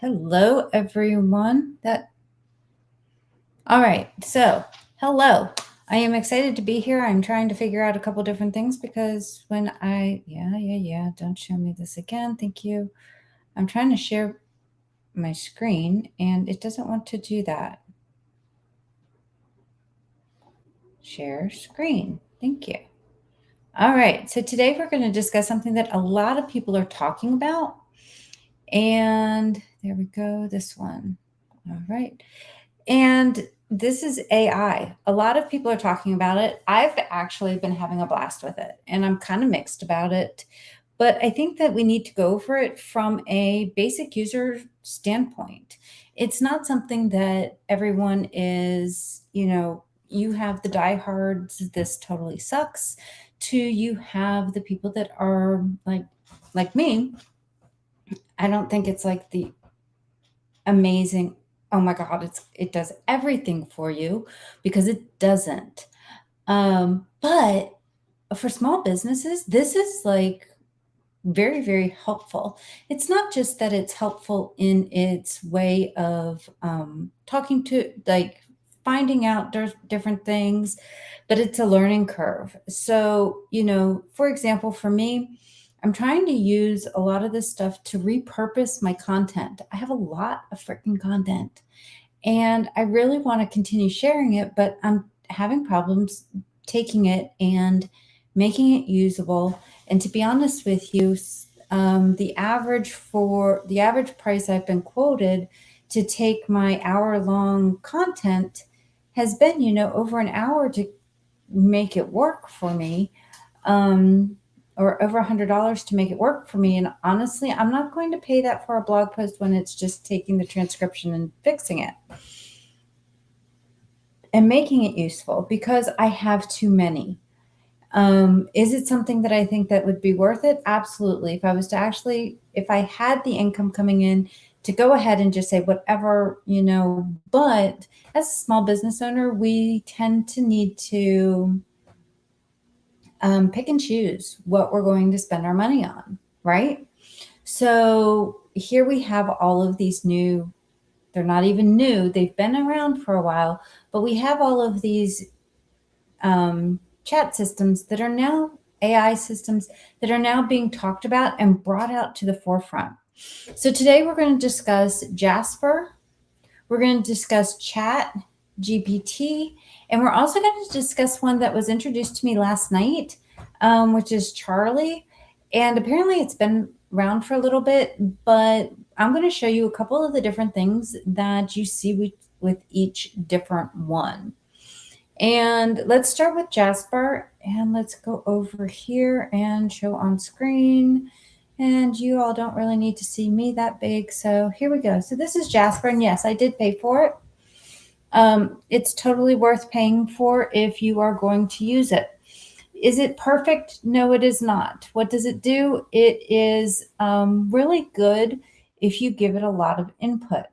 Hello, everyone. All right. So, hello. I am excited to be here. I'm trying to figure out a couple different things because yeah. Don't show me this again. Thank you. I'm trying to share my screen and it doesn't want to do that. Share screen. Thank you. All right. So, today we're going to discuss something that a lot of people are talking about. And there we go. This one. All right. And this is AI. A lot of people are talking about it. I've actually been having a blast with it, and I'm kind of mixed about it. But I think that we need to go for it from a basic user standpoint. It's not something that everyone is, you have the diehards, this totally sucks, to you have the people that are like me. I don't think it's like the amazing, oh my god, it does everything for you, because it doesn't. But for small businesses, this is like very, very helpful. It's not just that it's helpful in its way of talking to, like, finding out different things, but it's a learning curve. So, for example, for me, I'm trying to use a lot of this stuff to repurpose my content. I have a lot of freaking content and I really want to continue sharing it, but I'm having problems taking it and making it usable. And to be honest with you, the average price I've been quoted to take my hour long content has been, over an hour to make it work for me. Or over $100 to make it work for me. And honestly, I'm not going to pay that for a blog post when it's just taking the transcription and fixing it and making it useful, because I have too many. Is it something that I think that would be worth it? Absolutely. If I had the income coming in to go ahead and just say whatever, but as a small business owner, we tend to need to pick and choose what we're going to spend our money on, right? So here we have all of these new, they're not even new, they've been around for a while, but we have all of these chat systems that are now AI systems that are now being talked about and brought out to the forefront. So today we're going to discuss Jasper, we're going to discuss Chat GPT, and we're also going to discuss one that was introduced to me last night, which is Charlie. And apparently it's been around for a little bit, but I'm going to show you a couple of the different things that you see with each different one. And let's start with Jasper, and let's go over here and show on screen. And you all don't really need to see me that big. So here we go. So this is Jasper, and yes, I did pay for it. It's totally worth paying for if you are going to use it. Is it perfect? No, it is not. What does it do? It is really good if you give it a lot of input.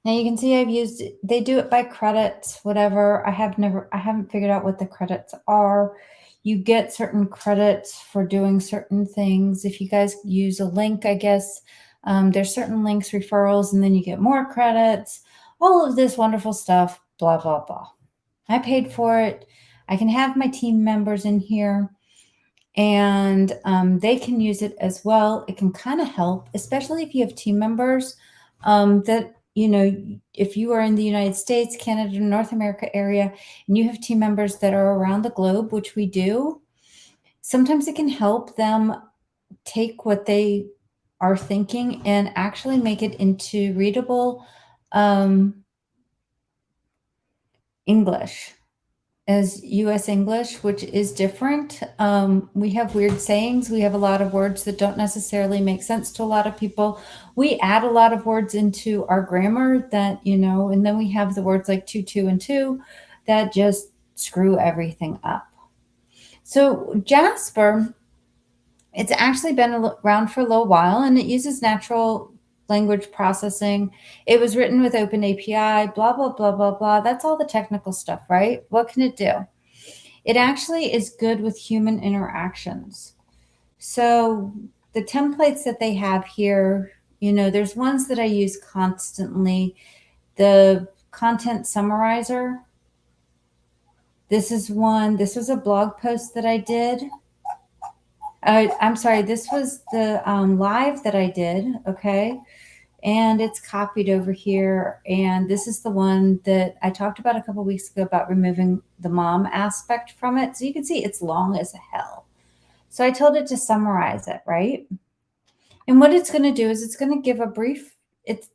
Now you can see they do it by credits, whatever. I haven't figured out what the credits are. You get certain credits for doing certain things. If you guys use a link, I guess, there's certain links, referrals, and then you get more credits, all of this wonderful stuff, blah, blah, blah. I paid for it. I can have my team members in here and they can use it as well. It can kind of help, especially if you have team members that, if you are in the United States, Canada, North America area, and you have team members that are around the globe, which we do, sometimes it can help them take what they are thinking and actually make it into readable English, as US English, which is different. We have weird sayings. We have a lot of words that don't necessarily make sense to a lot of people. We add a lot of words into our grammar that, and then we have the words like two, and two that just screw everything up. So Jasper, it's actually been around for a little while, and it uses natural language processing. It was written with OpenAPI, blah, blah, blah, blah, blah. That's all the technical stuff, right? What can it do? It actually is good with human interactions. So the templates that they have here, You know, there's ones that I use constantly. The content summarizer. This is one. This was a blog post that I did. I'm sorry. This was the live that I did. Okay. And it's copied over here. And this is the one that I talked about a couple weeks ago about removing the mom aspect from it. So you can see it's long as hell. So I told it to summarize it, right? And what it's going to do is it's going to give a brief,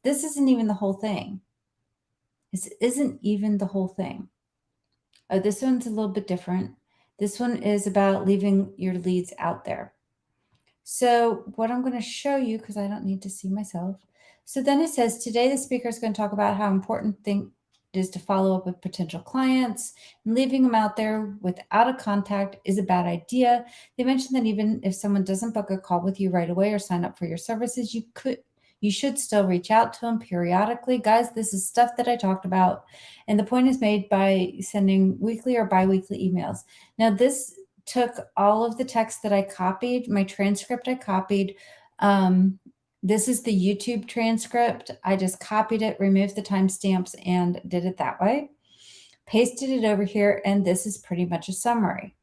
this isn't even the whole thing. This isn't even the whole thing. Oh, this one's a little bit different. This one is about leaving your leads out there. So what I'm going to show you, because I don't need to see myself. So then it says, today the speaker is going to talk about how important thing it is to follow up with potential clients, and leaving them out there without a contact is a bad idea. They mentioned that even if someone doesn't book a call with you right away or sign up for your services, you should still reach out to them periodically. Guys, this is stuff that I talked about. And the point is made by sending weekly or biweekly emails. Now, this took all of the text that I copied, my transcript I copied. This is the YouTube transcript. I just copied it, removed the timestamps, and did it that way. Pasted it over here, and this is pretty much a summary.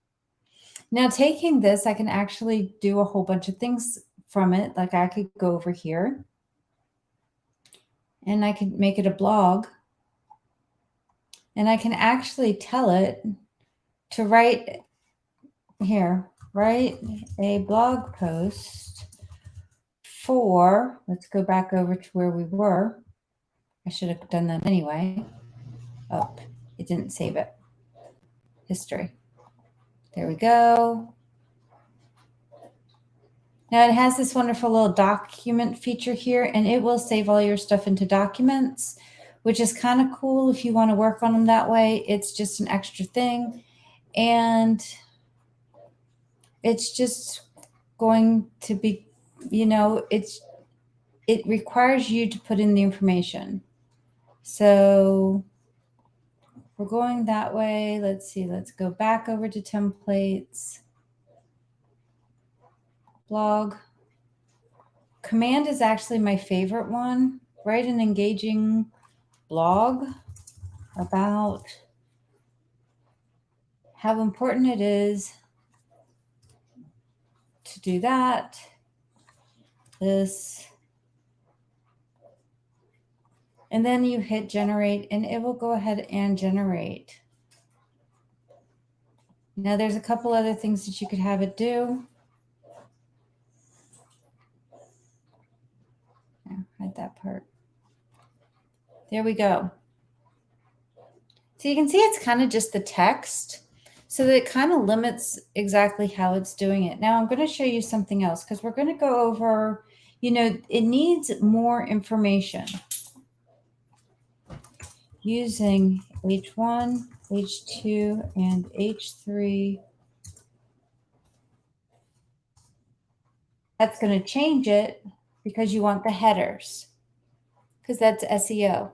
Now, taking this, I can actually do a whole bunch of things from it. Like I could go over here, and I could make it a blog. And I can actually tell it to write a blog post for, let's go back over to where we were. I should have done that anyway. Oh, it didn't save it. History. There we go. Now it has this wonderful little document feature here, and it will save all your stuff into documents, which is kind of cool if you want to work on them that way. It's just an extra thing. And it's just going to be, you know, it requires you to put in the information. So we're going that way. Let's see. Let's go back over to templates. Blog. Command is actually my favorite one. Write an engaging blog about how important it is to do that. This. And then you hit generate, and it will go ahead and generate. Now there's a couple other things that you could have it do. Hide that part. There we go. So you can see it's kind of just the text. So that it kind of limits exactly how it's doing it. Now I'm going to show you something else because we're going to go over, you know, it needs more information. Using H1, H2, and H3. That's going to change it because you want the headers, because that's SEO.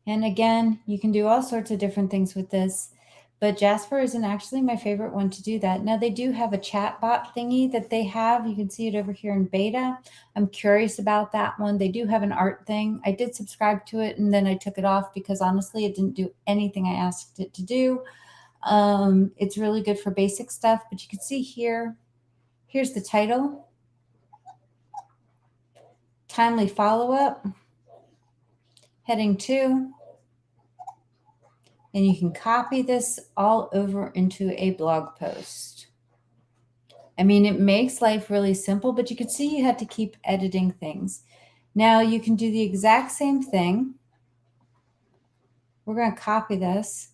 And again, you can do all sorts of different things with this, but Jasper isn't actually my favorite one to do that. Now they do have a chat bot thingy that they have. You can see it over here in beta. I'm curious about that one. They do have an art thing. I did subscribe to it and then I took it off because honestly, it didn't do anything I asked it to do. It's really good for basic stuff, but you can see here, here's the title. Timely follow-up. Heading 2. And you can copy this all over into a blog post. I mean, it makes life really simple, but you can see you have to keep editing things. Now you can do the exact same thing. We're going to copy this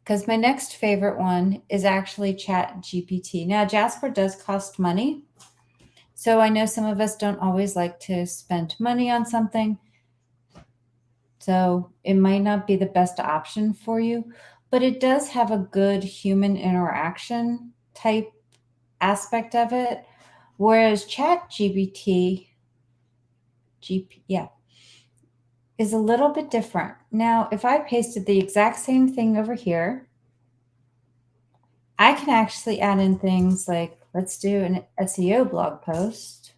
because my next favorite one is actually ChatGPT. Now, Jasper does cost money. So I know some of us don't always like to spend money on something. So it might not be the best option for you, but it does have a good human interaction type aspect of it. Whereas ChatGPT, is a little bit different. Now, if I pasted the exact same thing over here, I can actually add in things like, let's do an SEO blog post.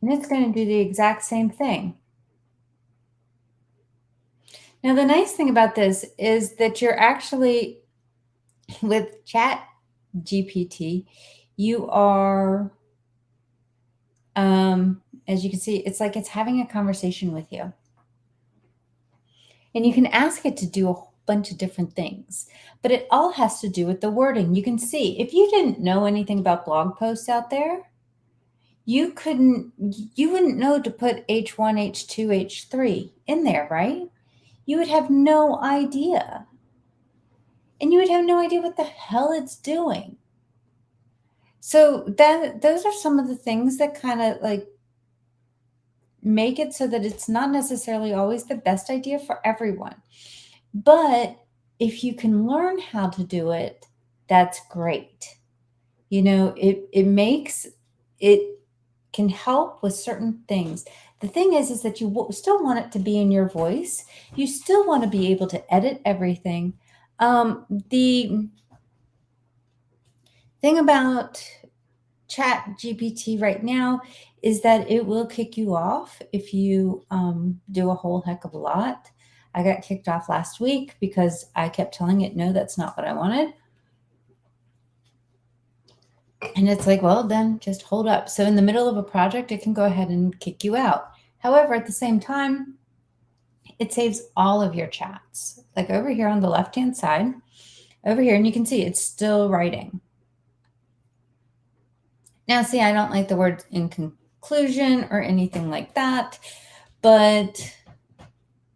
and it's going to do the exact same thing. Now, the nice thing about this is that you're actually, with Chat GPT, you are, as you can see, it's like it's having a conversation with you. And you can ask it to do a whole bunch of different things, but it all has to do with the wording. You can see if you didn't know anything about blog posts out there, you wouldn't know to put H1, H2, H3 in there, right? You would have no idea. And you would have no idea what the hell it's doing. So those are some of the things that kind of like make it so that it's not necessarily always the best idea for everyone. But if you can learn how to do it, that's great. You know, it can help with certain things. The thing is that you still want it to be in your voice. You still want to be able to edit everything. The thing about Chat GPT right now is that it will kick you off if you do a whole heck of a lot. I got kicked off last week because I kept telling it, no, that's not what I wanted. And it's like, well, then just hold up. So in the middle of a project, it can go ahead and kick you out. However, at the same time, it saves all of your chats. Like over here on the left-hand side, over here, and you can see it's still writing. Now, see, I don't like the word in conclusion or anything like that, but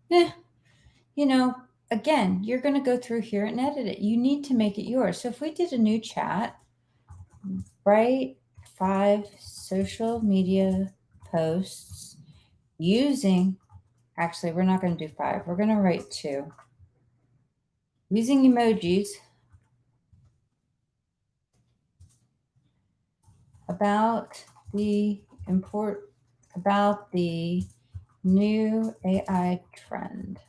you know, again, you're going to go through here and edit it. You need to make it yours. So if we did a new chat, write 5 social media posts using, actually, we're not going to do 5. We're going to write 2. Using emojis about the new AI trend.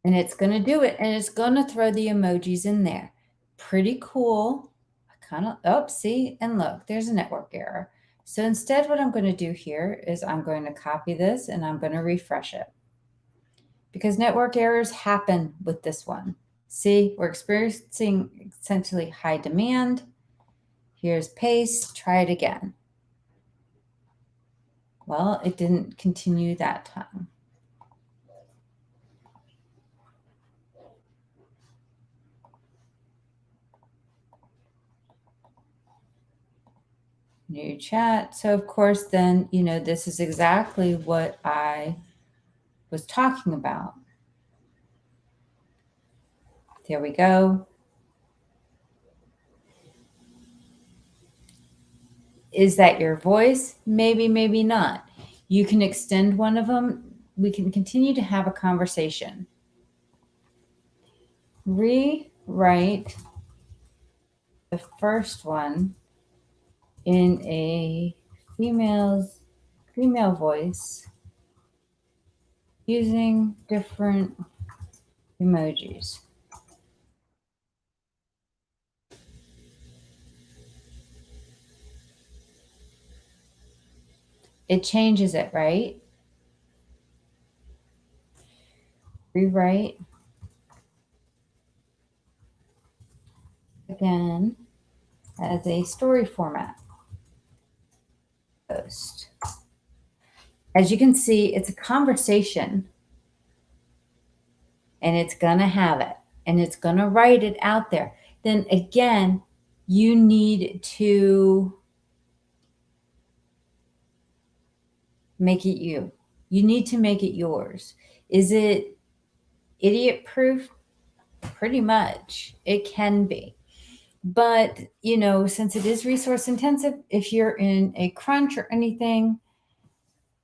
And it's going to do it, and it's going to throw the emojis in there. Pretty cool. See, and look, there's a network error. So instead, what I'm going to do here is I'm going to copy this and I'm going to refresh it, because network errors happen with this one. See, we're experiencing essentially high demand. Here's paste, try it again. Well, it didn't continue that time. New chat. So of course, then, you know, this is exactly what I was talking about. There we go. Is that your voice? Maybe, maybe not. You can extend one of them. We can continue to have a conversation. Rewrite the first one in a female voice using different emojis. It changes it, right? Rewrite again as a story format post. As you can see, it's a conversation, and it's going to have it, and it's going to write it out there. Then again, you need to make it you. You need to make it yours. Is it idiot proof? Pretty much. It can be. But, you know, since it is resource intensive, if you're in a crunch or anything,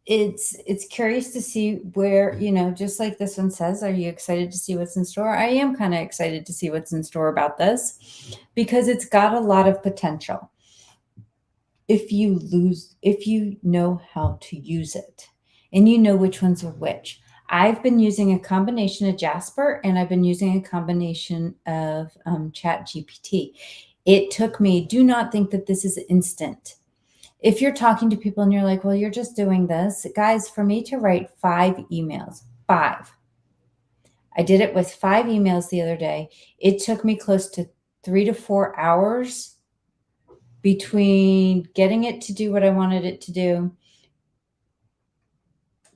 it's curious to see where, you know, just like this one says, are you excited to see what's in store? I am kind of excited to see what's in store about this, because it's got a lot of potential if you know how to use it and you know which ones are which. I've been using a combination of Jasper, and I've been using a combination of Chat GPT. It took me, do not think that this is instant. if you're talking to people and you're like, well, you're just doing this, guys, for me to write 5 emails, 5. I did it with 5 emails the other day. It took me close to 3 to 4 hours between getting it to do what I wanted it to do,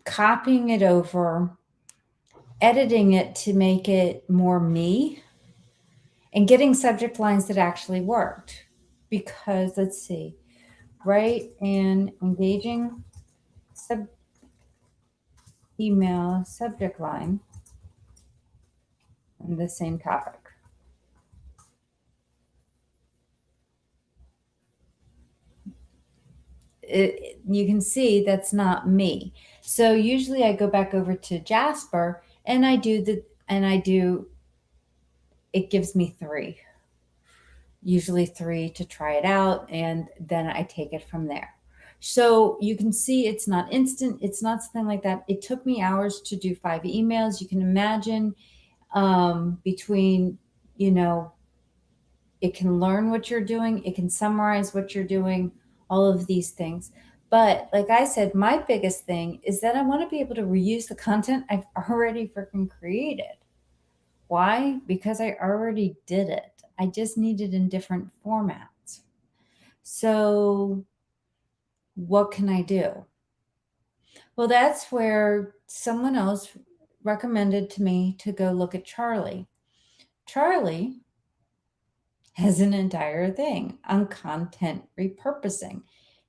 copying it over, editing it to make it more me, and getting subject lines that actually worked. Because let's see, write an engaging email subject line on the same topic. You can see that's not me. So usually I go back over to Jasper and I do it gives me 3, usually 3 to try it out, and then I take it from there. So you can see it's not instant. It's not something like that. It took me hours to do 5 emails. You can imagine between, it can learn what you're doing, it can summarize what you're doing, all of these things. But like I said, my biggest thing is that I want to be able to reuse the content I've already freaking created. Why? Because I already did it. I just need it in different formats. So, what can I do? Well, that's where someone else recommended to me to go look at Charlie. Charlie has an entire thing on content repurposing.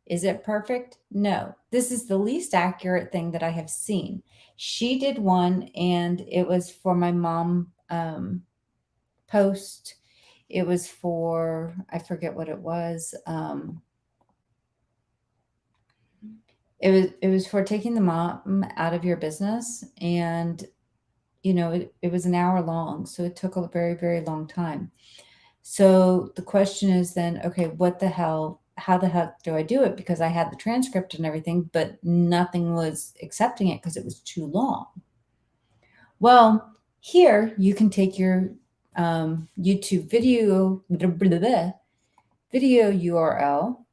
Is it perfect? No. This is the least accurate thing that I have seen. She did one, and it was for my mom post. It was for, I forget what it was. It was for taking the mom out of your business, and it was an hour long, so it took a very, very long time. So the question is then, okay, how the heck do I do it? Because I had the transcript and everything, but nothing was accepting it because it was too long. Well, here you can take your YouTube video URL,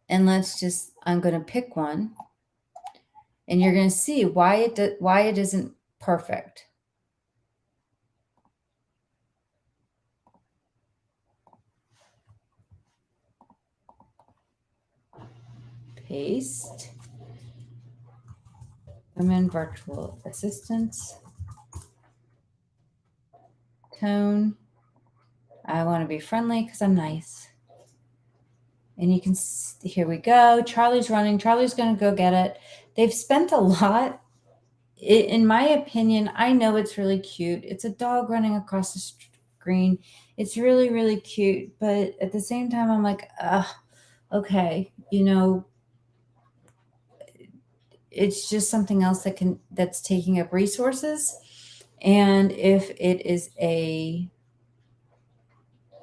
and I'm going to pick one, and you're going to see why it isn't perfect. Paste. Women virtual assistants. Tone. I want to be friendly because I'm nice. And you can see, here we go. Charlie's running. Charlie's going to go get it. They've spent a lot. In my opinion, I know it's really cute. It's a dog running across the screen. It's really, really cute. But at the same time, I'm like, okay, it's just something else that's taking up resources. And if it is a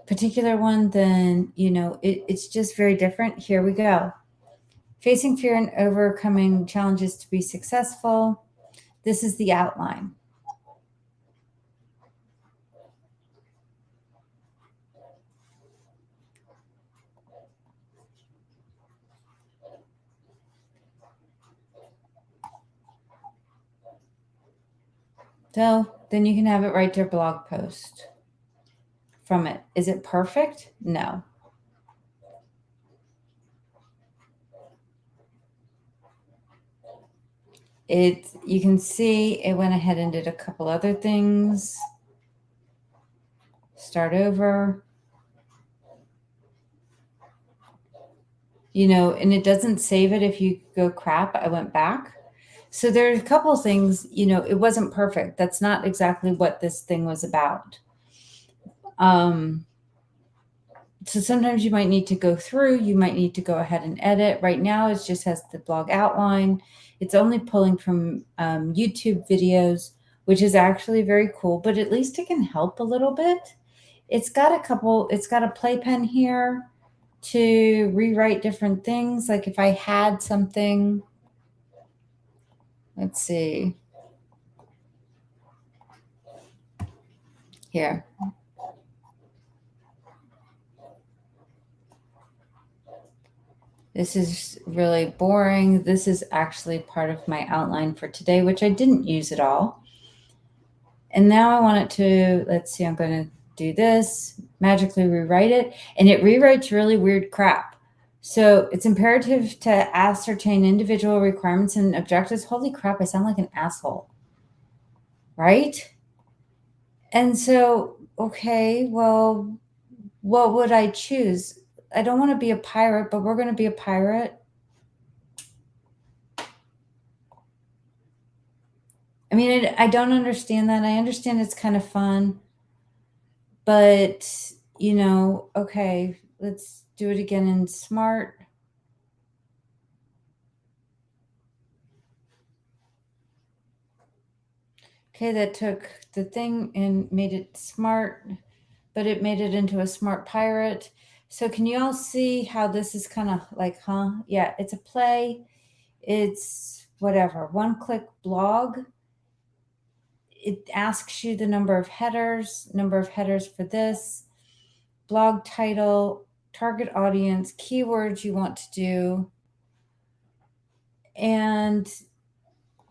particular one, then it's just very different. Here we go. Facing fear and overcoming challenges to be successful. This is the outline. So then you can have it write their blog post from it. Is it perfect? No. You can see it went ahead and did a couple other things. Start over. And it doesn't save it if you go crap. I went back. So there's a couple of things, it wasn't perfect. That's not exactly what this thing was about. So sometimes you might need to go through, you might need to go ahead and edit. Right now, it just has the blog outline. It's only pulling from YouTube videos, which is actually very cool, but at least it can help a little bit. It's got a playpen here to rewrite different things. Like if I had something, let's see here. This is really boring. This is actually part of my outline for today, which I didn't use at all. And now I want it to, let's see, I'm going to do this, magically rewrite it, and it rewrites really weird crap. So it's imperative to ascertain individual requirements and objectives. Holy crap, I sound like an asshole, right? And so, okay, well, what would I choose? I don't want to be a pirate, but we're going to be a pirate. I mean, I don't understand that. I understand it's kind of fun, but okay, let's do it again in smart. Okay, that took the thing and made it smart, but it made it into a smart pirate. So can you all see how this is kind of like, huh? Yeah, it's a play. It's whatever, one-click blog. It asks you the number of headers for this, blog title, target audience, keywords you want to do, and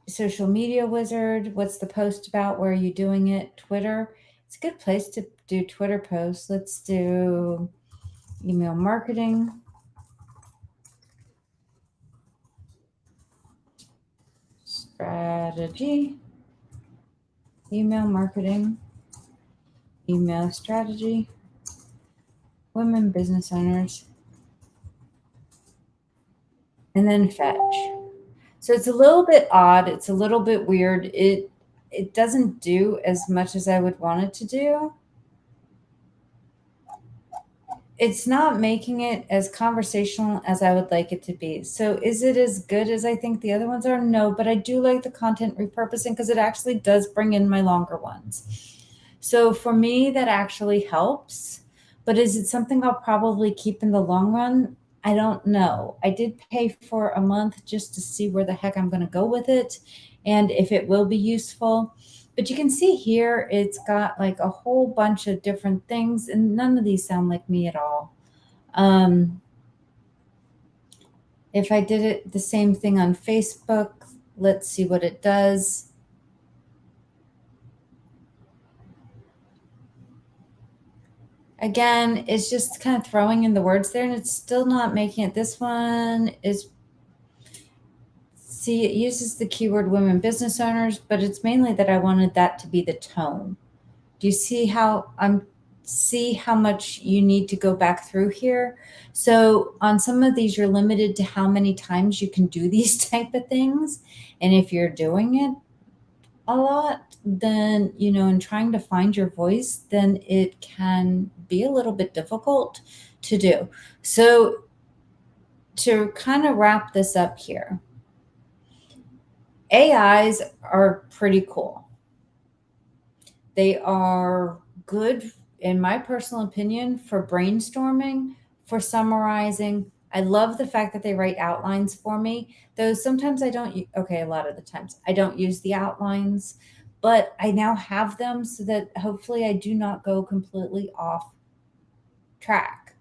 social media wizard. What's the post about? Where are you doing it? Twitter. It's a good place to do Twitter posts. Let's do email marketing. Strategy. Email marketing. Email strategy. Women business owners. And then fetch. So it's a little bit odd. It's a little bit weird. It doesn't do as much as I would want it to do. It's not making it as conversational as I would like it to be. So is it as good as I think the other ones are? No, but I do like the content repurposing because it actually does bring in my longer ones. So for me, that actually helps. But is it something I'll probably keep in the long run? I don't know. I did pay for a month just to see where the heck I'm going to go with it and if it will be useful. But you can see here, it's got like a whole bunch of different things, and none of these sound like me at all. If I did it the same thing on Facebook, let's see what it does. Again, it's just kind of throwing in the words there, and it's still not making it. This one is, see, it uses the keyword women business owners, but it's mainly that I wanted that to be the tone. Do you see how much you need to go back through here? So on some of these, you're limited to how many times you can do these type of things. And if you're doing it a lot, then, and trying to find your voice, then it can be a little bit difficult to do. So to kind of wrap this up here, AIs are pretty cool. They are good, in my personal opinion, for brainstorming, for summarizing. I love the fact that they write outlines for me, though sometimes I don't, okay, a lot of the times I don't use the outlines, but I now have them so that hopefully I do not go completely off track.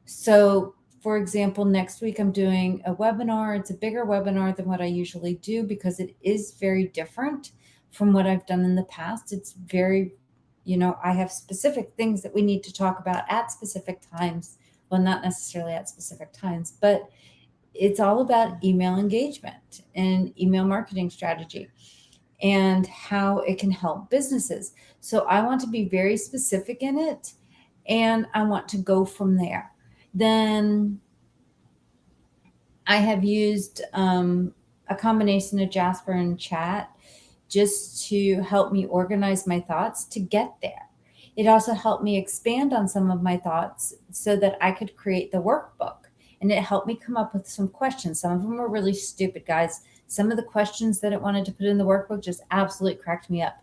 So, for example, next week I'm doing a webinar. It's a bigger webinar than what I usually do because it is very different from what I've done in the past. It's very, I have specific things that we need to talk about at specific times. Well, not necessarily at specific times, but it's all about email engagement and email marketing strategy and how it can help businesses. So I want to be very specific in it and I want to go from there. Then I have used a combination of Jasper and Chat just to help me organize my thoughts to get there. It also helped me expand on some of my thoughts so that I could create the workbook. And it helped me come up with some questions. Some of them were really stupid, guys. Some of the questions that it wanted to put in the workbook just absolutely cracked me up.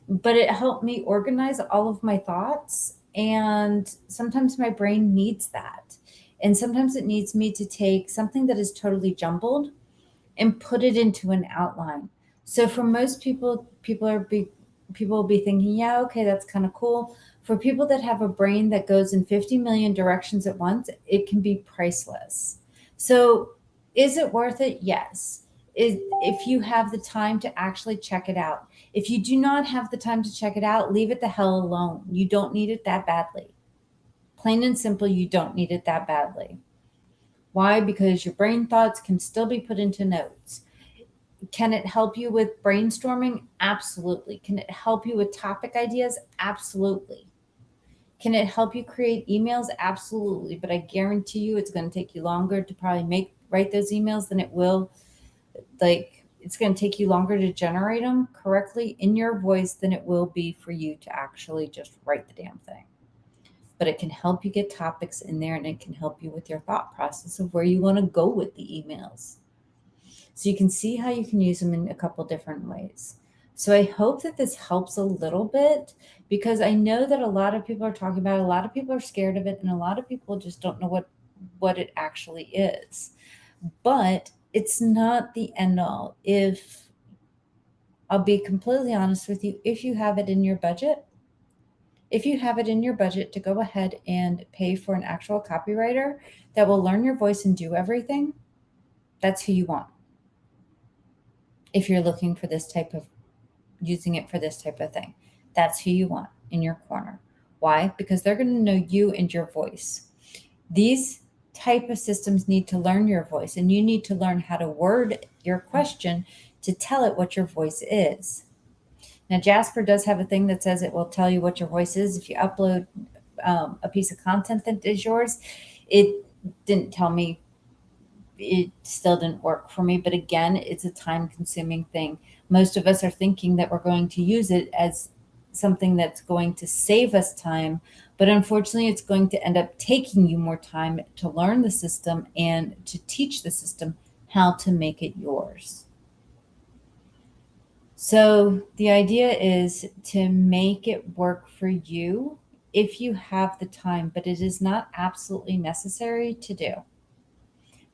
But it helped me organize all of my thoughts. And sometimes my brain needs that. And sometimes it needs me to take something that is totally jumbled and put it into an outline. So for most people, people will be thinking, yeah, okay, that's kind of cool. For people that have a brain that goes in 50 million directions at once, it can be priceless. So is it worth it? Yes. If you have the time to actually check it out. If you do not have the time to check it out, leave it the hell alone. You don't need it that badly. Plain and simple, you don't need it that badly. Why? Because your brain thoughts can still be put into notes. Can it help you with brainstorming? Absolutely. Can it help you with topic ideas? Absolutely. Can it help you create emails? Absolutely. But I guarantee you it's going to take you longer to probably write those emails than it will, like, it's going to take you longer to generate them correctly in your voice than it will be for you to actually just write the damn thing. But it can help you get topics in there, and it can help you with your thought process of where you want to go with the emails. So you can see how you can use them in a couple different ways. So I hope that this helps a little bit, because I know that a lot of people are talking about it, a lot of people are scared of it, and a lot of people just don't know what it actually is. But it's not the end all. If I'll be completely honest with you, if you have it in your budget, to go ahead and pay for an actual copywriter that will learn your voice and do everything, that's who you want. If you're looking for this type of using it for this type of thing, that's who you want in your corner. Why? Because they're going to know you and your voice. These type of systems need to learn your voice, and you need to learn how to word your question to tell it what your voice is. Now, Jasper does have a thing that says it will tell you what your voice is if you upload a piece of content that is yours. It didn't tell me. It still didn't work for me. But again, it's a time consuming thing. Most of us are thinking that we're going to use it as something that's going to save us time. But unfortunately, it's going to end up taking you more time to learn the system and to teach the system how to make it yours. So the idea is to make it work for you if you have the time, but it is not absolutely necessary to do.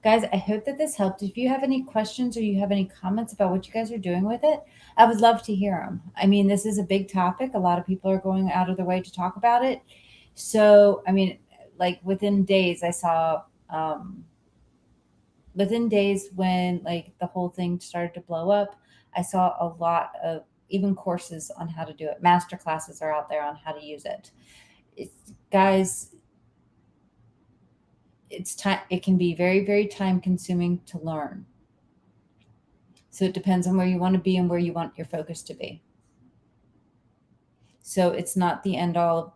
Guys, I hope that this helped. If you have any questions or you have any comments about what you guys are doing with it, I would love to hear them. I mean, this is a big topic. A lot of people are going out of their way to talk about it. So, I mean, like within days, I saw, within days when like the whole thing started to blow up, I saw a lot of even courses on how to do it. Master classes are out there on how to use it. Guys, it's time. It can be very, very time consuming to learn. So it depends on where you want to be and where you want your focus to be. So it's not the end all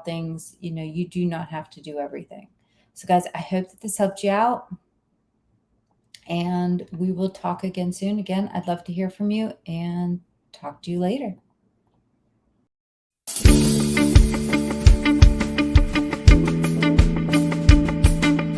things. You do not have to do everything. So guys, I hope that this helped you out, and we will talk again soon. Again, I'd love to hear from you, and talk to you later.